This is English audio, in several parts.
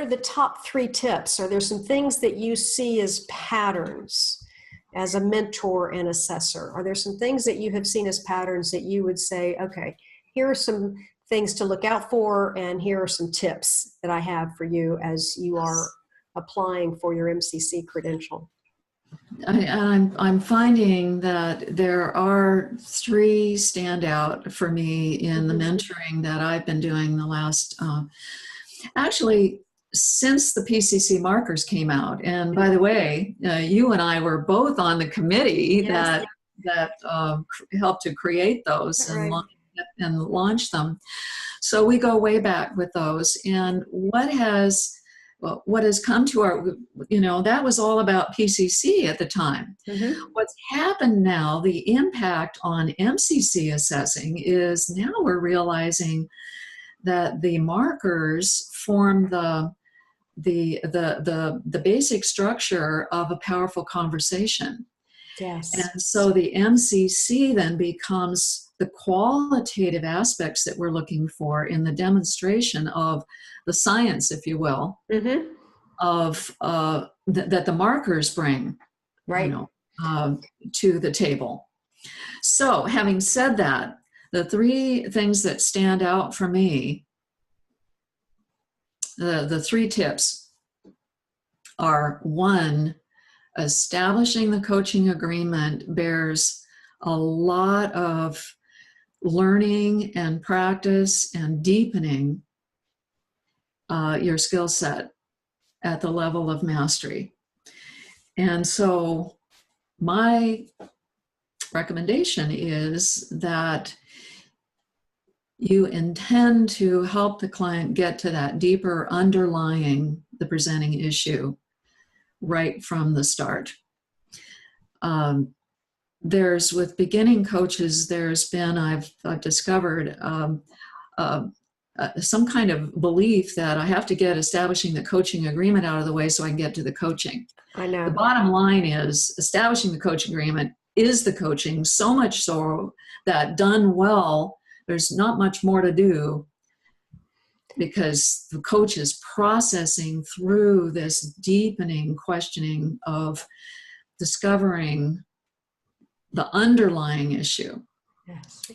are the top 3 tips? Are there some things that you see as patterns as a mentor and assessor? Are there some things that you have seen as patterns that you would say, okay, here are some things to look out for, and here are some tips that I have for you as you are applying for your MCC credential? I'm finding that there are 3 standout for me in the mentoring that I've been doing the last, actually, since the PCC markers came out. And by the way, you and I were both on the committee that helped to create those and launch them. So we go way back with those. And what has come to our, that was all about PCC at the time. What's happened now, the impact on MCC assessing is now we're realizing that the markers form the basic structure of a powerful conversation. Yes. And so the MCC then becomes the qualitative aspects that we're looking for in the demonstration of the science, if you will, of that the markers bring, to the table. So having said that, the 3 things that stand out for me, the 3 tips are: 1, establishing the coaching agreement bears a lot of learning and practice and deepening your skill set at the level of mastery. And so my recommendation is that you intend to help the client get to that deeper underlying the presenting issue right from the start. There's, with beginning coaches, there's been, I've discovered some kind of belief that I have to get establishing the coaching agreement out of the way so I can get to the coaching. I know. The bottom line is establishing the coaching agreement is the coaching, so much so that done well, there's not much more to do, because the coach is processing through this deepening questioning of discovering the underlying issue. Yes.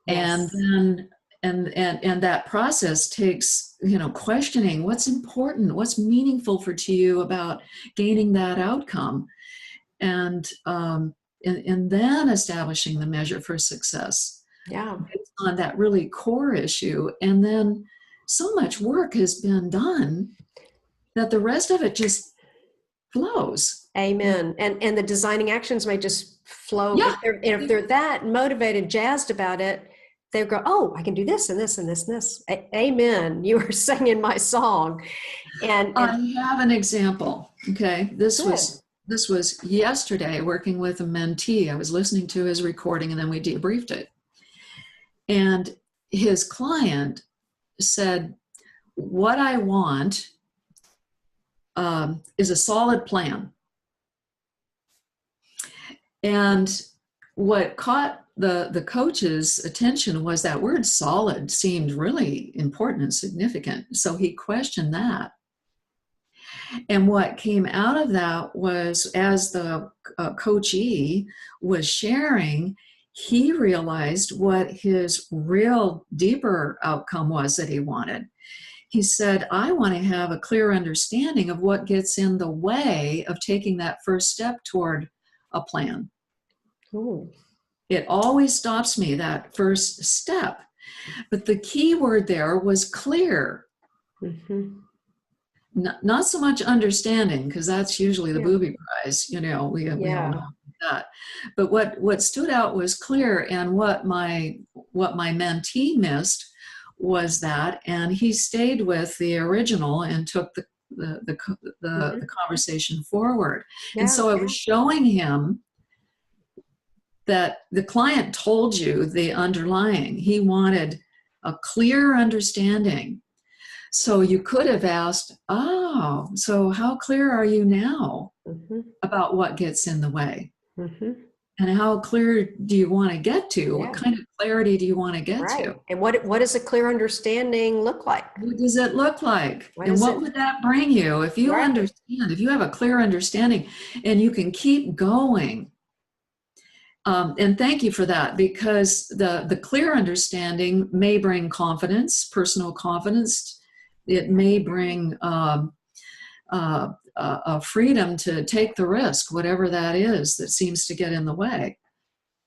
And then and that process takes, questioning what's important, what's meaningful to you about gaining that outcome, and then establishing the measure for success. Yeah. Based on that really core issue. And then so much work has been done that the rest of it just flows. Amen. And the designing actions may just flow. Yeah. If they're that motivated, jazzed about it, they'll go, oh, I can do this and this and this and this. Amen. You were singing my song. And I have an example. Okay. This was yesterday, working with a mentee. I was listening to his recording and then we debriefed it. And his client said, what I want is a solid plan. And what caught the coach's attention was that word solid seemed really important and significant. So he questioned that. And what came out of that was, as the coachee was sharing, he realized what his real deeper outcome was that he wanted. He said, I want to have a clear understanding of what gets in the way of taking that first step toward a plan. Ooh. It always stops me, that first step. But the key word there was clear. Not so much understanding, because that's usually the booby prize, we all know that. But what stood out was clear, and what my mentee missed was that, and he stayed with the original and took the conversation forward. And so I was showing him that the client told you the underlying. He wanted a clear understanding. So you could have asked, so how clear are you now about what gets in the way? and how clear do you want to get to? What Yeah. kind of clarity do you want to get Right. to? And what does a clear understanding look like? What does it look like? What And is what it? would that bring you if you Right. understand, if you have a clear understanding and you can keep going? And thank you for that, because the clear understanding may bring confidence, personal confidence. It may bring a freedom to take the risk, whatever that is that seems to get in the way.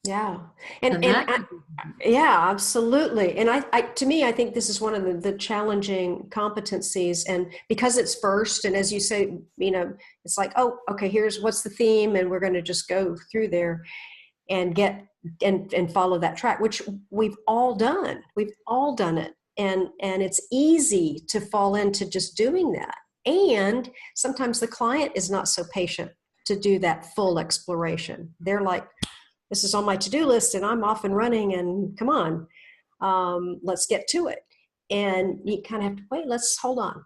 Yeah. And And and that, I, yeah, absolutely. And to me, I think this is one of the challenging competencies, and because it's first, and as you say, it's like, oh, okay, here's what's the theme, and we're going to just go through there and get and follow that track, which we've all done. We've all done it. And it's easy to fall into just doing that. And sometimes the client is not so patient to do that full exploration. They're like, this is on my to-do list and I'm off and running, and come on, let's get to it. And you kind of have to wait, let's hold on.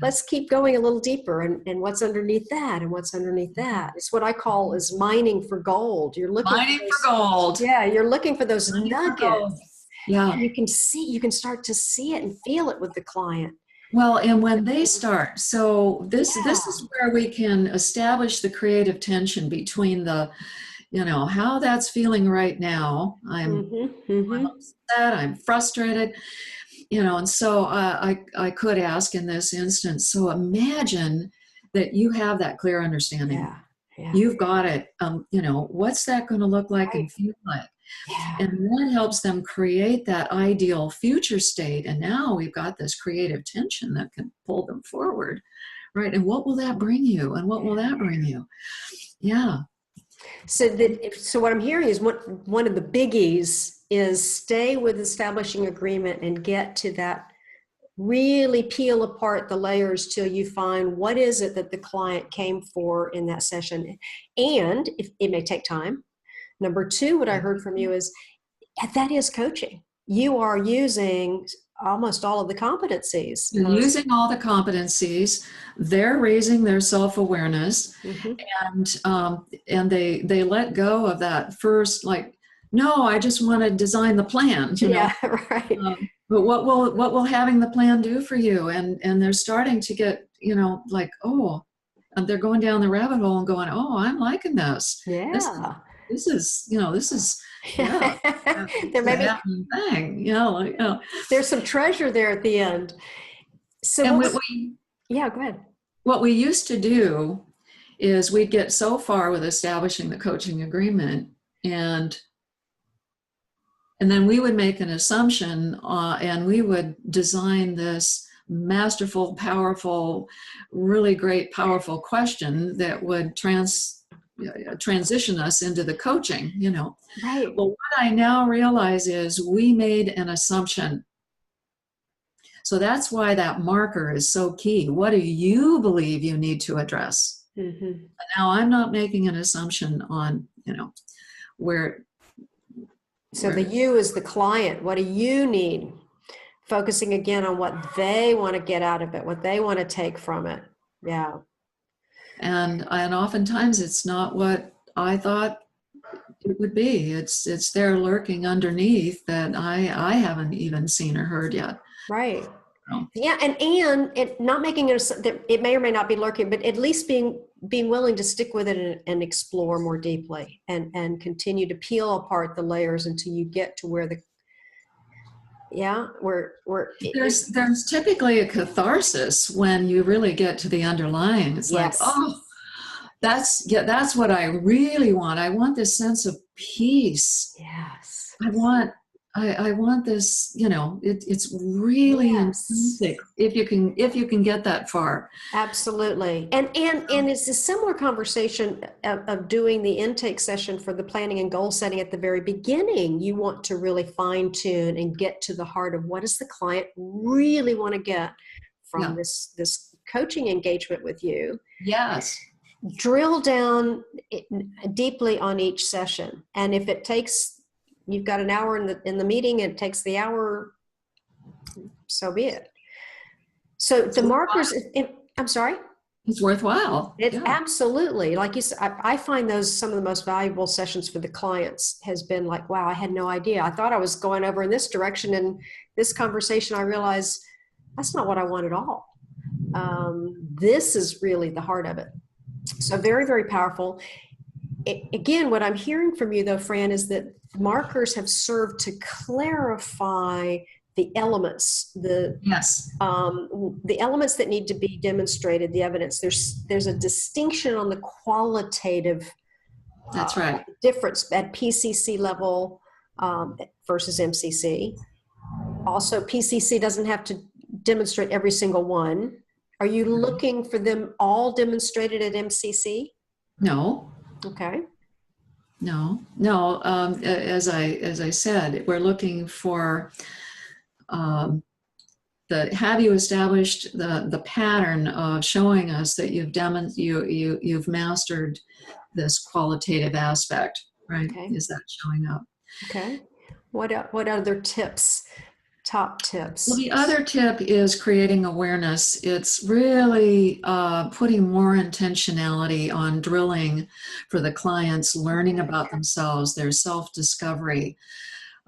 Let's keep going a little deeper, and what's underneath that, and what's underneath that. It's what I call is mining for gold. You're looking mining for for those, gold. yeah, you're looking for those Mining for gold. nuggets. Yeah. And you can start to see it and feel it with the client. Well, and when they start, so this is where we can establish the creative tension between the, how that's feeling right now. I'm upset, I'm frustrated, and so I could ask in this instance, so imagine that you have that clear understanding. Yeah. Yeah. You've got it. What's that going to look like Right. and feel like? Yeah. And that helps them create that ideal future state. And now we've got this creative tension that can pull them forward, right? And what will that bring you? And what will that bring you? Yeah. So what I'm hearing is one of the biggies is stay with establishing agreement and get to that, really peel apart the layers till you find what is it that the client came for in that session. And if it may take time. Number two, what I heard from you is that is coaching. You are using almost all of the competencies. You're using all the competencies. They're raising their self-awareness, and they let go of that first, like, no, I just want to design the plan, Yeah, right. But what will having the plan do for you? And they're starting to get, like, oh, and they're going down the rabbit hole and going, oh, I'm liking this. Yeah. This is yeah, There it's may a be, happening thing, there's some treasure there at the end. So And yeah, go ahead. what we used to do is we'd get so far with establishing the coaching agreement, and then we would make an assumption, and we would design this masterful, powerful, really great, powerful question that would transition us into the coaching, Right. Well, what I now realize is we made an assumption. So that's why that marker is so key. What do you believe you need to address? Mm-hmm. Now, I'm not making an assumption on, where. So the you is the client. What do you need? Focusing again on what they want to get out of it, what they want to take from it. Yeah. And oftentimes it's not what I thought it would be. It's there lurking underneath that I haven't even seen or heard yet. Right. So. Yeah, and it not making it that it may or may not be lurking, but at least being willing to stick with it and explore more deeply and continue to peel apart the layers until you get to where there's typically a catharsis when you really get to the underlying. It's yes. Like, oh, that's what I really want. I want this sense of peace. Yes. I want this, it's really intrinsic if you can get that far. Absolutely. And it's a similar conversation of doing the intake session for the planning and goal setting at the very beginning. You want to really fine tune and get to the heart of what does the client really want to get from this coaching engagement with you. Yes. Drill down deeply on each session. And if it takes, you've got an hour in the meeting, it takes the hour, so be it. So the markers, I'm sorry? It's worthwhile. It's Yeah. absolutely, like you said, I find those some of the most valuable sessions for the clients has been like, wow, I had no idea. I thought I was going over in this direction, and this conversation, I realized that's not what I want at all. This is really the heart of it. So very, very powerful. Again, what I'm hearing from you though, Fran, is that markers have served to clarify the elements, Yes. the elements that need to be demonstrated, the evidence. There's a distinction on the qualitative That's right. difference at PCC level versus MCC. Also, PCC doesn't have to demonstrate every single one. Are you looking for them all demonstrated at MCC? No. Okay. No. As I said, we're looking for have you established the pattern of showing us that you've mastered this qualitative aspect, right? Okay. Is that showing up? Okay. What other tips? Top tips. Well, the other tip is creating awareness. It's really putting more intentionality on drilling for the clients, learning about themselves, their self-discovery.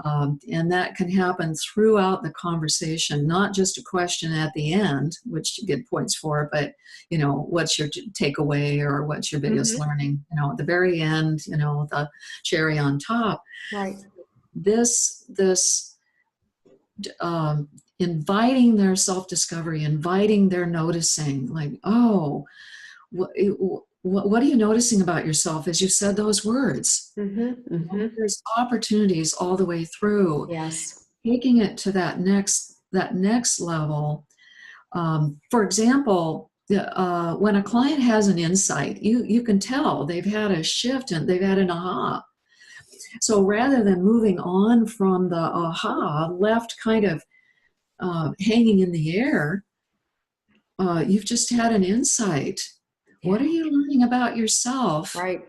And that can happen throughout the conversation, not just a question at the end, which you get points for, but, what's your takeaway or what's your biggest learning? At the very end, the cherry on top. Right. This inviting their self-discovery, inviting their noticing, like, oh, what are you noticing about yourself as you said those words? There's opportunities all the way through. Yes. Taking it to that next level. For example, when a client has an insight, you can tell they've had a shift and they've had an aha. So rather than moving on from the aha, left kind of hanging in the air, you've just had an insight. Yeah. What are you learning about yourself? Right.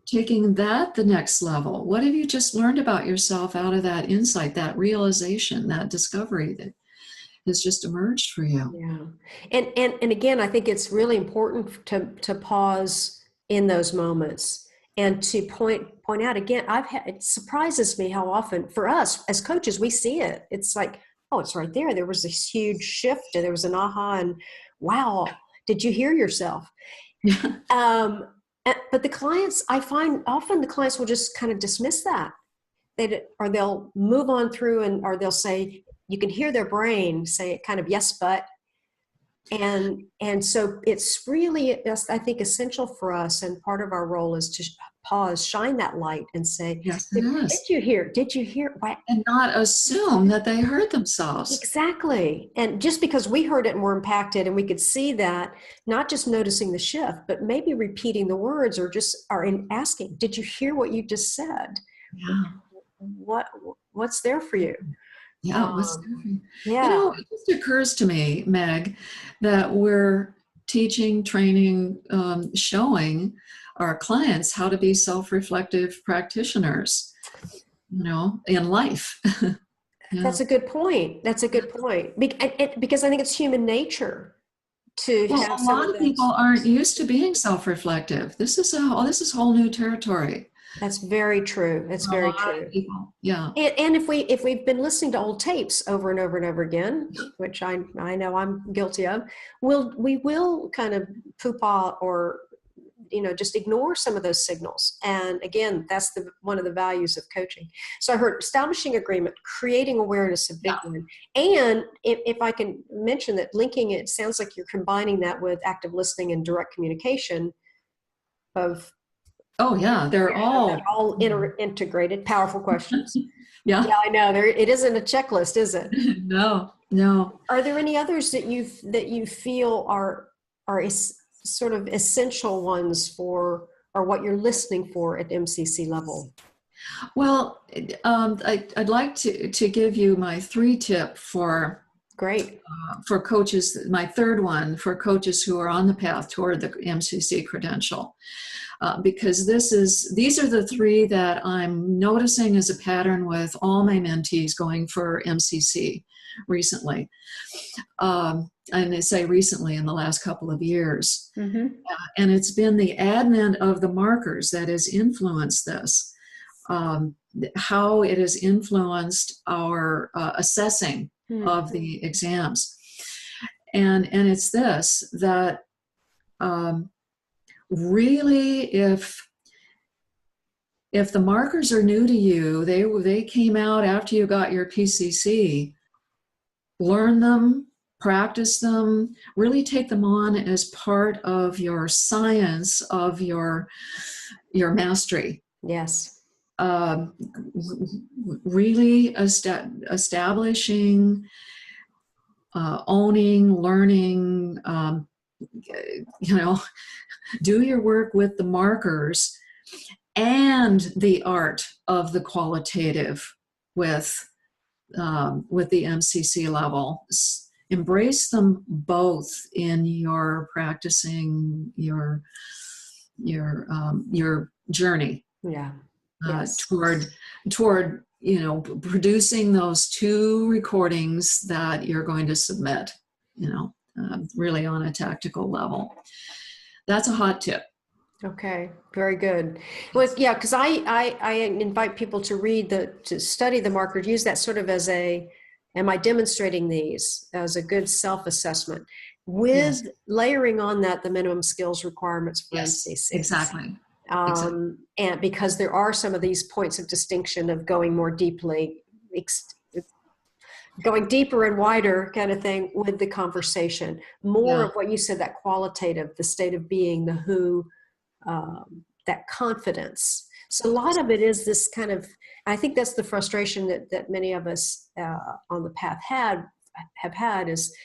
Taking that the next level. What have you just learned about yourself out of that insight, that realization, that discovery that has just emerged for you? Yeah. And again, I think it's really important to pause in those moments and to point out again, it surprises me how often for us as coaches, we see it. It's like, oh, it's right there. There was this huge shift and there was an aha and wow, did you hear yourself? But the clients, I find often the clients will just kind of dismiss that. Or they'll move on through or they'll say, you can hear their brain say kind of yes, but. And so it's really, I think, essential for us, and part of our role is to pause, shine that light and say, yes, did you hear? What? And not assume that they heard themselves. Exactly. And just because we heard it and were impacted and we could see that, not just noticing the shift, but maybe repeating the words or asking, did you hear what you just said? Yeah. What's there for you? Yeah, what's different? Yeah. It just occurs to me, Meg, that we're teaching, training, showing our clients how to be self-reflective practitioners, in life. Yeah. That's a good point. Because I think it's human nature to have a lot of people aren't used to being self-reflective. This is whole new territory. That's very true. It's very true. Yeah. And if we've been listening to old tapes over and over and over again, which I know I'm guilty of, we will kind of poo-pah or just ignore some of those signals. And again, that's one of the values of coaching. So I heard establishing agreement, creating awareness, a big one. And if I can mention that, linking it sounds like you're combining that with active listening and direct communication of. Oh yeah, they're all integrated. Powerful questions. Yeah, I know. It isn't a checklist, is it? No. Are there any others that you feel are sort of essential ones for, or what you're listening for at MCC level? Well, I'd like to give you my 3 tip for Great. For coaches, my third one for coaches who are on the path toward the MCC credential. Because these are the three that I'm noticing as a pattern with all my mentees going for MCC recently. And I say recently in the last couple of years. Mm-hmm. And it's been the advent of the markers that has influenced this, how it has influenced our assessing of the exams. And it's this, that really, if the markers are new to you, they came out after you got your PCC, learn them, practice them, really take them on as part of your science of your mastery. Yes. Really establishing, owning, learning, do your work with the markers and the art of the qualitative with the MCC level. Embrace them both in your practicing your journey. Yeah. Toward producing those 2 recordings that you're going to submit, really on a tactical level. That's a hot tip. Okay, very good. Well, yeah, because I invite people to study the markers, use that sort of as am I demonstrating these as a good self-assessment with layering on that the minimum skills requirements for MCC. Exactly. And because there are some of these points of distinction of going more deeply, going deeper and wider kind of thing with the conversation. More of what you said, that qualitative, the state of being, the who, that confidence. So a lot of it is this kind of, I think that's the frustration that many of us on the path have had, is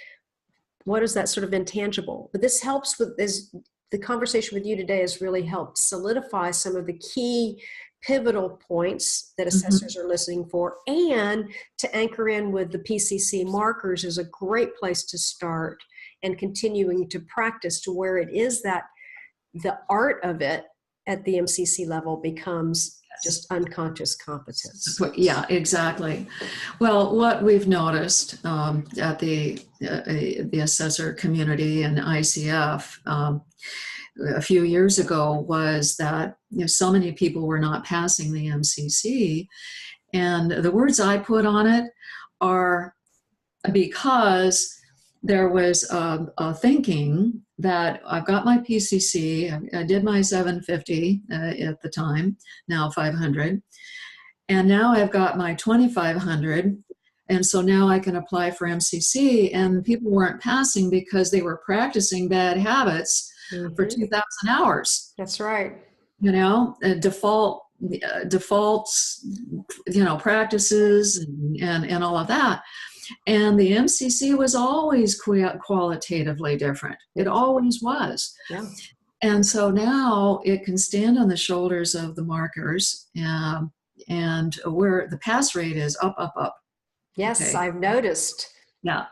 what is that sort of intangible? But this helps with this. The conversation with you today has really helped solidify some of the key pivotal points that assessors are listening for, and to anchor in with the PCC markers is a great place to start, and continuing to practice to where it is that the art of it at the MCC level becomes just unconscious competence. Yeah, exactly. Well, what we've noticed at the assessor community and ICF a few years ago was that so many people were not passing the MCC, and the words I put on it are because there was a thinking that I've got my PCC, I did my 750 at the time, now 500, and now I've got my 2500, and so now I can apply for MCC, and people weren't passing because they were practicing bad habits for 2,000 hours. That's right. Defaults, practices and all of that. And the MCC was always qualitatively different. It always was. Yeah. And so now it can stand on the shoulders of the markers, and where the pass rate is up, up, up. Yes, okay. I've noticed. Yeah.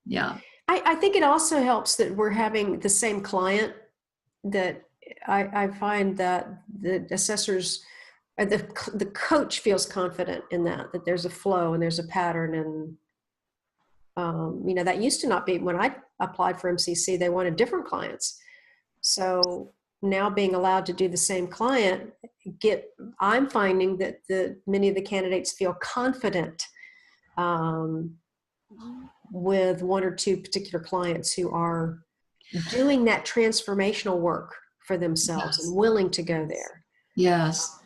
Yeah. I think it also helps that we're having the same client, that I find that the assessors, the coach feels confident in that there's a flow and there's a pattern. And, that used to not be, when I applied for MCC, they wanted different clients. So now being allowed to do the same client, I'm finding that many of the candidates feel confident with 1 or 2 particular clients who are doing that transformational work for themselves and willing to go there. Yes.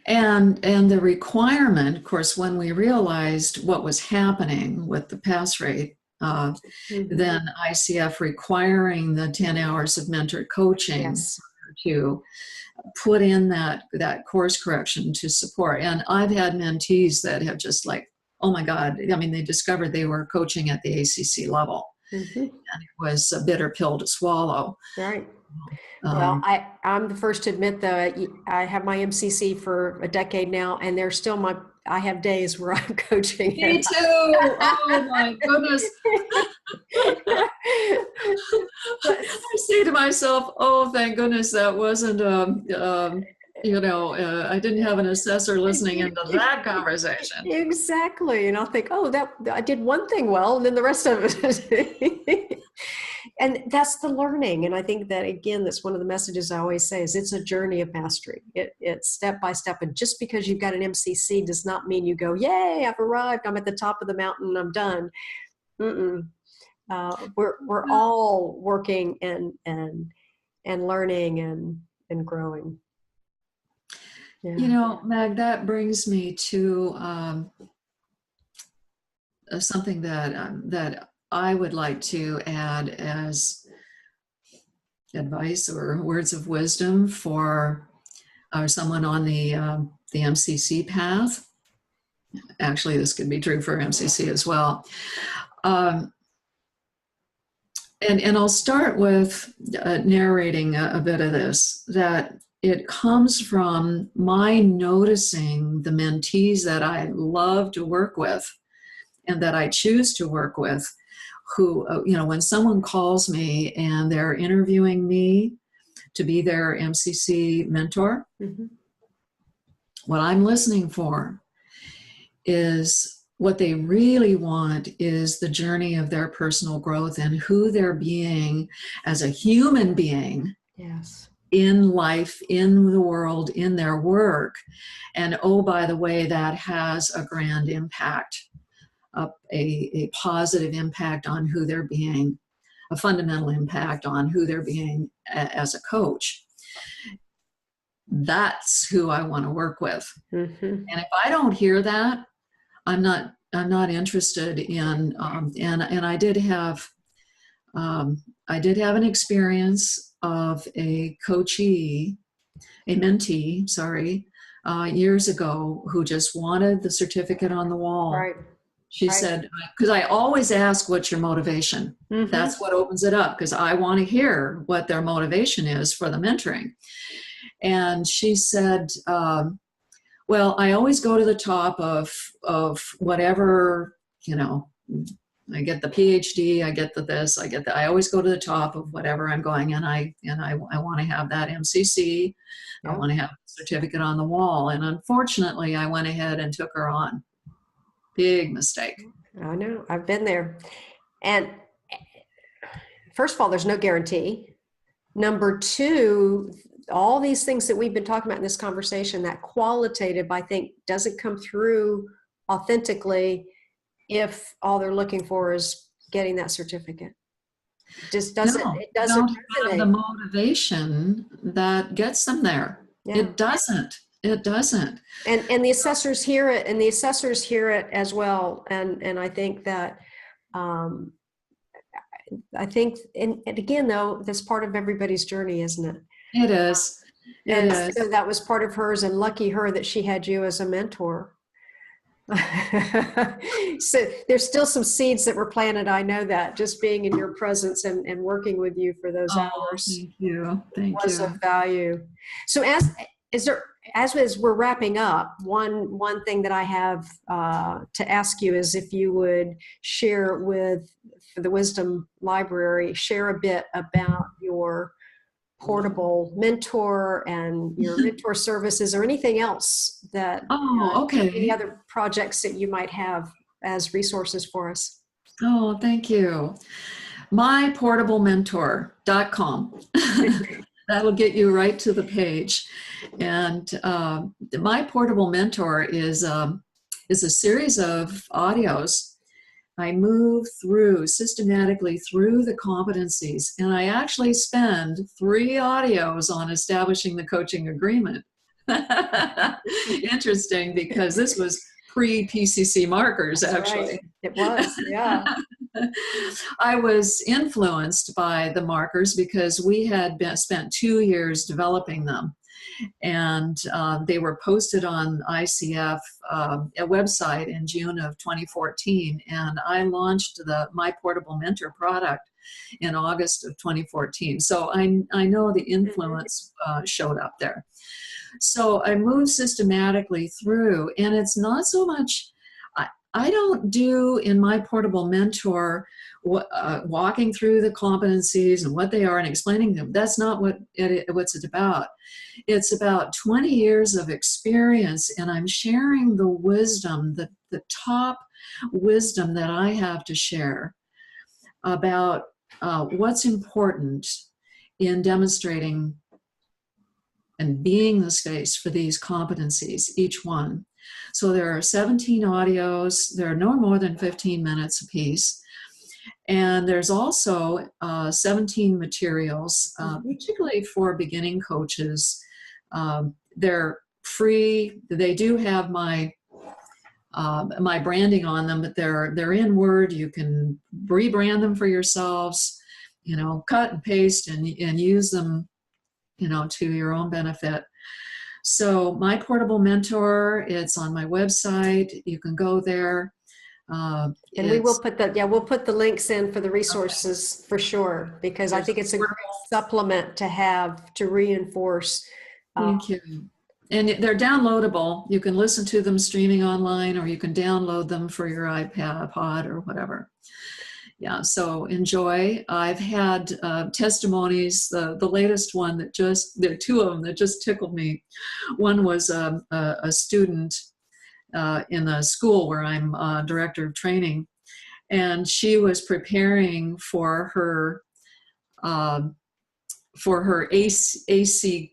And the requirement, of course, when we realized what was happening with the pass rate, then ICF requiring the 10 hours of mentored coaching to put in that course correction to support. And I've had mentees that have just like, oh my God, they discovered they were coaching at the ACC level. And it was a bitter pill to swallow. Right. Well, I'm the first to admit, though, I have my MCC for a decade now, and they're still I have days where I'm coaching. Me too. Oh my goodness. I say to myself, oh, thank goodness that wasn't, I didn't have an assessor listening into that conversation. Exactly. And I'll think, oh, that I did one thing well, and then the rest of it. And that's the learning. And I think that, again, that's one of the messages I always say is it's a journey of mastery. It's step by step. And just because you've got an MCC does not mean you go, yay, I've arrived. I'm at the top of the mountain. I'm done. Mm-mm. We're all working and learning and growing. Yeah. Mag, that brings me to something that I would like to add as advice or words of wisdom for someone on the MCC path. Actually, this could be true for MCC as well. And I'll start with narrating a bit of this, that it comes from my noticing the mentees that I love to work with and that I choose to work with, who, when someone calls me and they're interviewing me to be their MCC mentor, mm-hmm. what I'm listening for is what they really want is the journey of their personal growth and who they're being as a human being. Yes. In life, in the world, in their work. And oh, by the way, that has a grand impact, a positive impact on who they're being, a fundamental impact on who they're being as a coach. That's who I want to work with. Mm-hmm. And if I don't hear that, I'm not interested in, and I did have an experience of a mentee, years ago, who just wanted the certificate on the wall. Right. She said, because I always ask, what's your motivation? Mm-hmm. That's what opens it up, because I want to hear what their motivation is for the mentoring. And she said, well, I always go to the top of whatever, I get the PhD, I get the this, I always go to the top of whatever I'm going, and I want to have that MCC. Yeah. I want to have a certificate on the wall. And unfortunately, I went ahead and took her on. Big mistake. I know, I've been there. And first of all, there's no guarantee. Number two, all these things that we've been talking about in this conversation, that qualitative, I think, doesn't come through authentically if all they're looking for is getting that certificate. It doesn't have the motivation that gets them there. Yeah. It doesn't. And the assessors hear it, and the assessors hear it as well. And I think that, and again, though, that's part of everybody's journey, isn't it? It is. So that was part of hers, and lucky her that she had you as a mentor. So there's still some seeds that were planted. I know that, just being in your presence and working with you for those hours. Thank was you. Of value. So as we're wrapping up, one thing that I have to ask you is if you would share for the Wisdom Library, share a bit about your portable mentor and your mentor services, or anything else that any other projects that you might have as resources for us. Oh, thank you. myportablementor.com. That'll get you right to the page. And My Portable Mentor is a series of audios. I move systematically through the competencies, and I actually spend 3 audios on establishing the coaching agreement. Interesting, because this was pre-PCC markers. That's actually. Right. It was, yeah. I was influenced by the markers because we had spent 2 years developing them. And they were posted on ICF, a website in June of 2014. And I launched the My Portable Mentor product in August of 2014. So I know the influence showed up there. So I moved systematically through, and it's not so much, I don't do in My Portable Mentor walking through the competencies and what they are and explaining them. That's not what's it about. It's about 20 years of experience, and I'm sharing the wisdom, the top wisdom that I have to share about what's important in demonstrating and being the space for these competencies, each one. So there are 17 audios. There are no more than 15 minutes apiece. And there's also 17 materials, particularly for beginning coaches. They're free. They do have my branding on them, but they're in Word. You can rebrand them for yourselves, cut and paste and use them, to your own benefit. So My Portable Mentor, it's on my website. You can go there. And we will put we'll put the links in for the resources for sure, because I think it's a great supplement to have to reinforce. Thank you. And they're downloadable. You can listen to them streaming online, or you can download them for your iPod or whatever. Yeah, so enjoy. I've had testimonies. The latest one there are two of them that just tickled me. One was a student in a school where I'm director of training, and she was preparing for her AC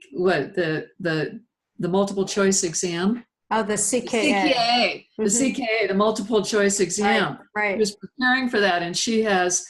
the multiple choice exam. Oh, the CKA. The CKA, the multiple choice exam. Right. She was preparing for that, and she has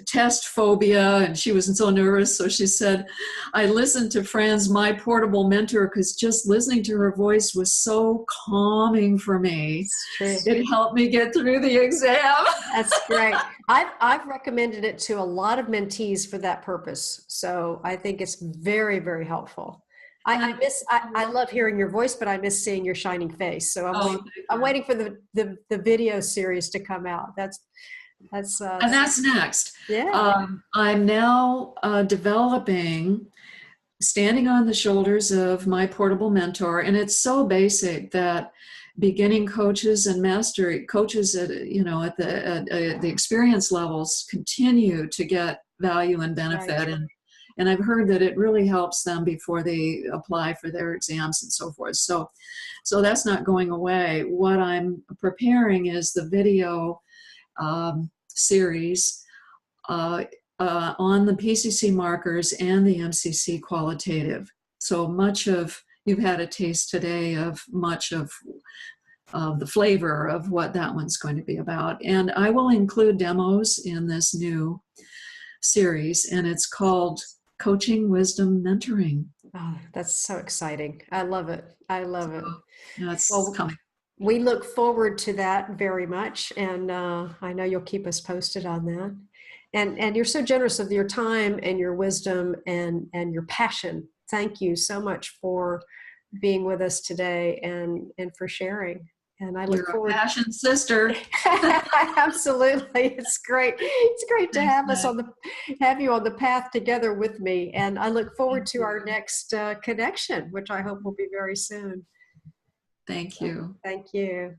test phobia, and she was so nervous. So she said, I listened to Fran's My Portable Mentor because just listening to her voice was so calming for me. It helped me get through the exam. That's great. I've recommended it to a lot of mentees for that purpose. So I think it's very, very helpful. I love hearing your voice, but I miss seeing your shining face. So I'm waiting for the video series to come out. That's next. Yeah. I'm now developing Standing on the Shoulders of My Portable Mentor, and it's so basic that beginning coaches and master coaches at the experience levels continue to get value and benefit. Right. And I've heard that it really helps them before they apply for their exams and so forth. So that's not going away. What I'm preparing is the video series on the PCC markers and the MCC qualitative. So you've had a taste today of much of the flavor of what that one's going to be about. And I will include demos in this new series, and it's called Coaching Wisdom Mentoring. Oh, that's so exciting. I love it. That's coming. We look forward to that very much. And I know you'll keep us posted on that. And you're so generous of your time and your wisdom and your passion. Thank you so much for being with us today and for sharing. And I look forward. You're a passion sister. Absolutely, it's great. It's great to have you on the path together with me. And I look forward to our next connection, which I hope will be very soon. Thank you. Thank you.